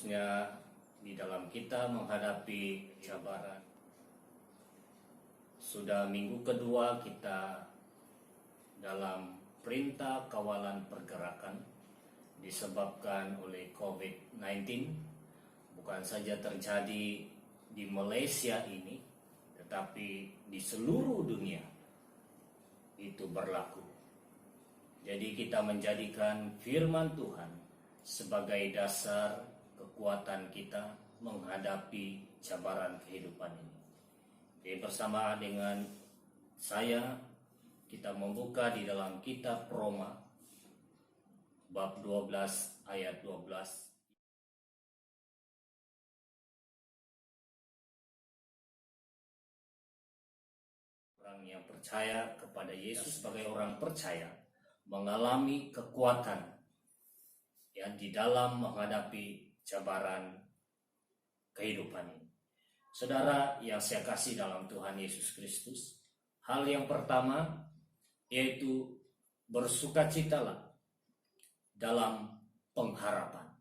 khususnya di dalam kita menghadapi cabaran. Sudah minggu kedua kita dalam perintah kawalan pergerakan disebabkan oleh COVID-19. Bukan saja terjadi di Malaysia ini, tetapi di seluruh dunia itu berlaku. Jadi kita menjadikan firman Tuhan sebagai dasar kekuatan kita menghadapi cabaran kehidupan ini. Jadi bersama dengan saya, kita membuka di dalam kitab Roma bab 12 ayat 12. Orang yang percaya kepada Yesus sebagai orang percaya mengalami kekuatan ya di dalam menghadapi cabaran kehidupan ini. Saudara yang saya kasih dalam Tuhan Yesus Kristus, hal yang pertama yaitu bersukacitalah dalam pengharapan.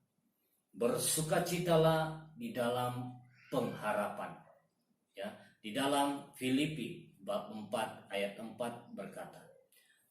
Bersukacitalah di dalam pengharapan. Ya, di dalam Filipi bab 4 ayat 4 berkata,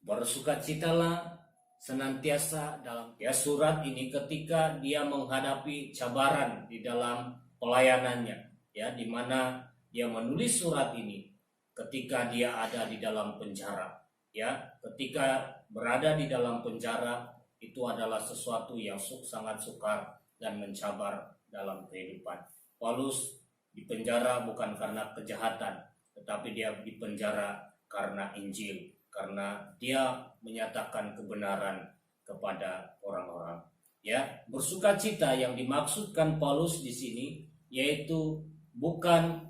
bersukacitalah senantiasa dalam surat ini ketika dia menghadapi cabaran di dalam pelayanannya, ya, di mana dia menulis surat ini ketika dia ada di dalam penjara, ya. Ketika berada di dalam penjara itu adalah sesuatu yang sangat sukar dan mencabar dalam kehidupan. Paulus di penjara bukan karena kejahatan, tetapi dia di penjara karena Injil, karena dia menyatakan kebenaran kepada orang-orang. Ya, bersukacita yang dimaksudkan Paulus di sini yaitu bukan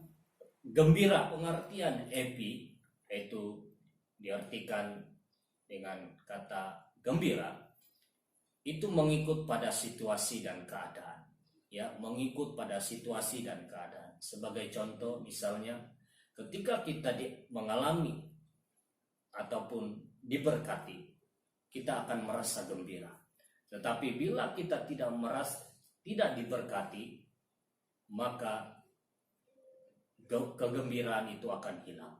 gembira. Pengertian happy yaitu diartikan dengan kata gembira, itu mengikut pada situasi dan keadaan. Ya, mengikut pada situasi dan keadaan. Sebagai contoh misalnya ketika kita mengalami ataupun diberkati, kita akan merasa gembira. Tetapi bila kita tidak diberkati, maka kegembiraan itu akan hilang.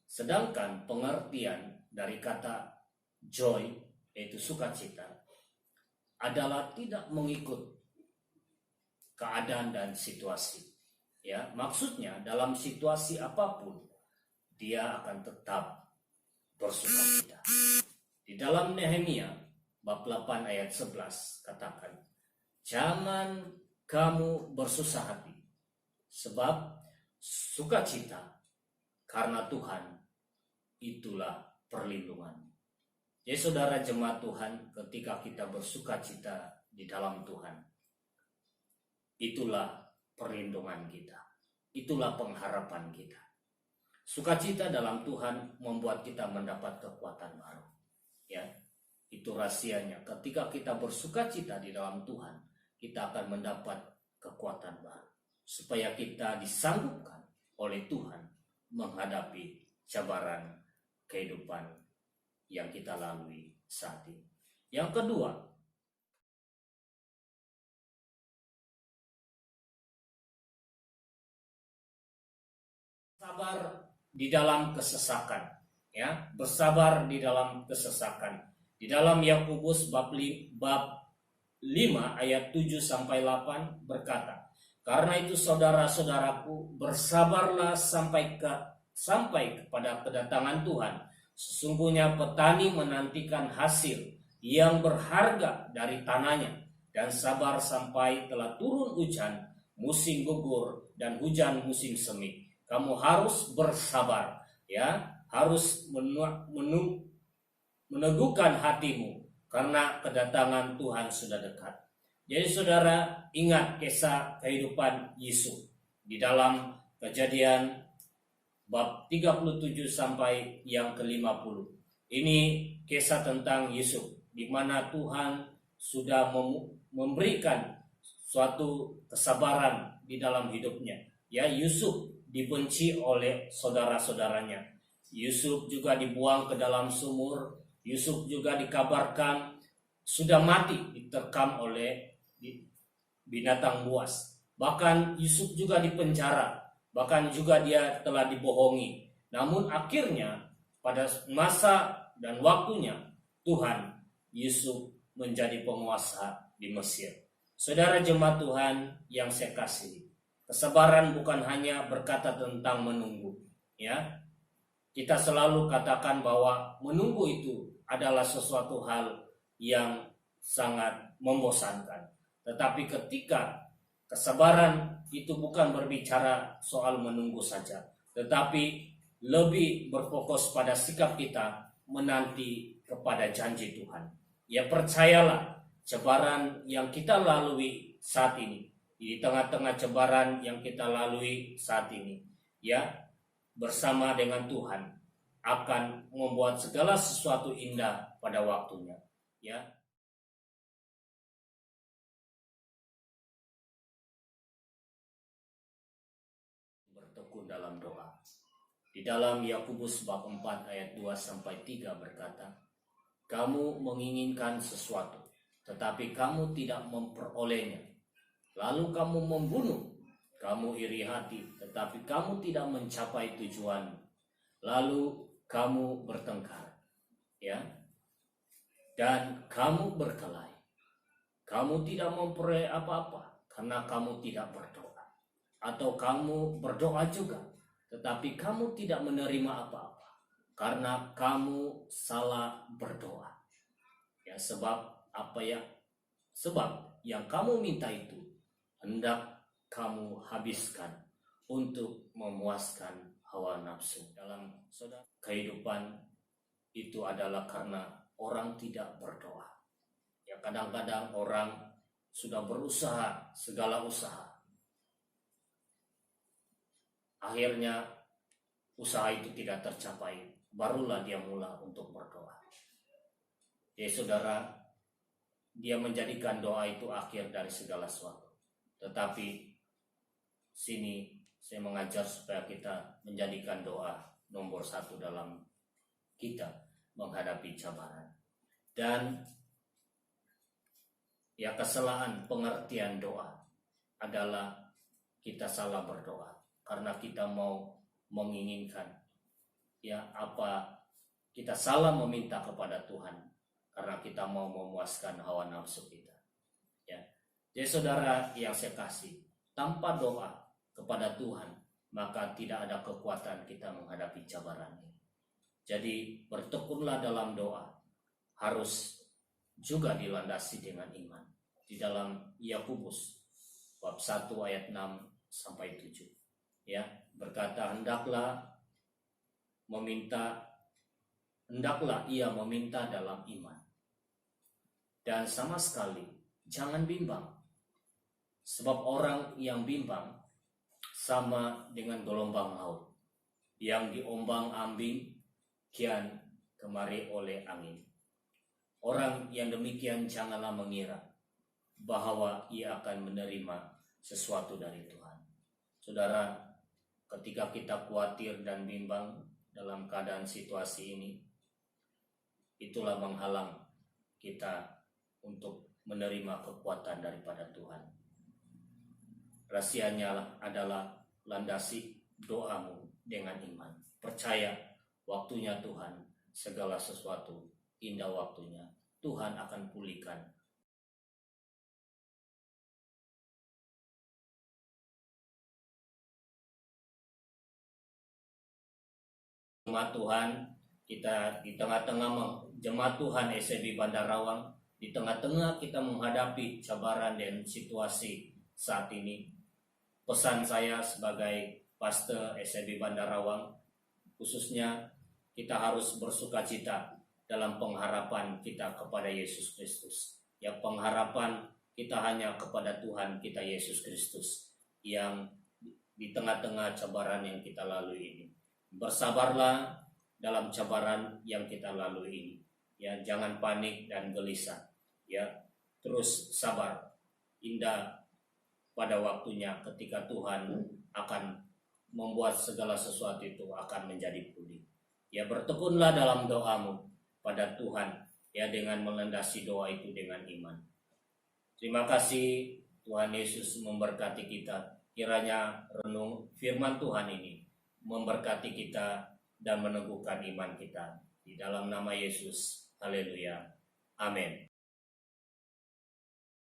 Sedangkan pengertian dari kata joy, yaitu sukacita, adalah tidak mengikut keadaan dan situasi. Ya, maksudnya dalam situasi apapun dia akan tetap bersukacita. Di dalam Nehemia bab 8 ayat 11 katakan, jangan kamu bersusah hati, sebab sukacita karena Tuhan itulah perlindungan. Jadi saudara jemaat Tuhan, ketika kita bersukacita di dalam Tuhan, itulah perlindungan kita, itulah pengharapan kita. Sukacita dalam Tuhan membuat kita mendapat kekuatan baru. Ya, itu rahasianya. Ketika kita bersukacita di dalam Tuhan, kita akan mendapat kekuatan baru, supaya kita disanggupkan oleh Tuhan menghadapi cabaran kehidupan yang kita lalui saat ini. Yang kedua, sabar di dalam kesesakan, ya, bersabar di dalam kesesakan. Di dalam Yakobus bab 5 ayat 7 sampai 8 berkata, karena itu saudara-saudaraku, bersabarlah sampai kepada kedatangan Tuhan. Sesungguhnya petani menantikan hasil yang berharga dari tanahnya, dan sabar sampai telah turun hujan musim gugur dan hujan musim semi. Kamu harus bersabar, ya, harus meneguhkan hatimu karena kedatangan Tuhan sudah dekat. Jadi saudara ingat kisah kehidupan Yusuf di dalam Kejadian bab 37 sampai yang ke-50. Ini kisah tentang Yusuf di mana Tuhan sudah memberikan suatu kesabaran di dalam hidupnya. Ya, Yusuf dibenci oleh saudara-saudaranya. Yusuf juga dibuang ke dalam sumur. Yusuf juga dikabarkan sudah mati, diterkam oleh binatang buas. Bahkan Yusuf juga dipenjara, bahkan juga dia telah dibohongi. Namun akhirnya pada masa dan waktunya Tuhan, Yusuf menjadi penguasa di Mesir. Saudara jemaat Tuhan yang saya kasihi, kesabaran bukan hanya berkata tentang menunggu, ya. Kita selalu katakan bahwa menunggu itu adalah sesuatu hal yang sangat membosankan. Tetapi ketika kesabaran itu bukan berbicara soal menunggu saja, tetapi lebih berfokus pada sikap kita menanti kepada janji Tuhan. Ya, percayalah, cebaran yang kita lalui saat ini, di tengah-tengah cebaran yang kita lalui saat ini, ya, bersama dengan Tuhan akan membuat segala sesuatu indah pada waktunya, ya. Bertekun dalam doa. Di dalam Yakobus bab 4 ayat 2 sampai 3 berkata, "Kamu menginginkan sesuatu, tetapi kamu tidak memperolehnya. Lalu kamu membunuh, kamu iri hati, tetapi kamu tidak mencapai tujuan. Lalu kamu bertengkar, ya, dan kamu berkelahi. Kamu tidak memperoleh apa-apa karena kamu tidak berdoa. Atau kamu berdoa juga, tetapi kamu tidak menerima apa-apa karena kamu salah berdoa. Ya, sebab apa ya? Sebab yang kamu minta itu hendak kamu habiskan untuk memuaskan hawa nafsu." Dalam saudara, kehidupan itu adalah karena orang tidak berdoa. Ya, kadang-kadang orang sudah berusaha segala usaha, akhirnya usaha itu tidak tercapai, barulah dia mula untuk berdoa. Ya saudara, dia menjadikan doa itu akhir dari segala sesuatu. Tetapi sini saya mengajar supaya kita menjadikan doa nomor 1 dalam kita menghadapi cabaran. Dan ya, kesalahan pengertian doa adalah kita salah berdoa karena kita mau menginginkan, ya, apa, kita salah meminta kepada Tuhan karena kita mau memuaskan hawa nafsu kita, ya. Jadi saudara yang saya kasih, tanpa doa kepada Tuhan maka tidak ada kekuatan kita menghadapi cabaran ini. Jadi bertekunlah dalam doa, harus juga dilandasi dengan iman. Di dalam Yakobus bab 1 ayat 6 sampai 7, ya, berkata, hendaklah ia meminta dalam iman, dan sama sekali jangan bimbang, sebab orang yang bimbang sama dengan gelombang laut yang diombang-ambing kian kemari oleh angin. Orang yang demikian janganlah mengira bahwa ia akan menerima sesuatu dari Tuhan. Saudara, ketika kita khawatir dan bimbang dalam keadaan situasi ini, itulah menghalang kita untuk menerima kekuatan daripada Tuhan. Rahasianya adalah landasi doamu dengan iman. Percaya waktunya Tuhan, segala sesuatu indah waktunya. Tuhan akan pulihkan. Jemaat Tuhan, kita di tengah-tengah jemaat Tuhan SCB Bandarawang, di tengah-tengah kita menghadapi cabaran dan situasi saat ini. Pesan saya sebagai pastor SCB Bandarawang, khususnya kita harus bersukacita dalam pengharapan kita kepada Yesus Kristus. Ya, pengharapan kita hanya kepada Tuhan kita Yesus Kristus yang di tengah-tengah cabaran yang kita lalui ini. Bersabarlah dalam cabaran yang kita lalui ini. Ya, jangan panik dan gelisah. Ya, terus sabar. Indah pada waktunya ketika Tuhan akan membuat segala sesuatu itu akan menjadi pulih. Ya, bertekunlah dalam doamu pada Tuhan, ya, dengan melandasi doa itu dengan iman. Terima kasih Tuhan Yesus memberkati kita. Kiranya renung firman Tuhan ini memberkati kita dan meneguhkan iman kita. Di dalam nama Yesus, haleluya, amin.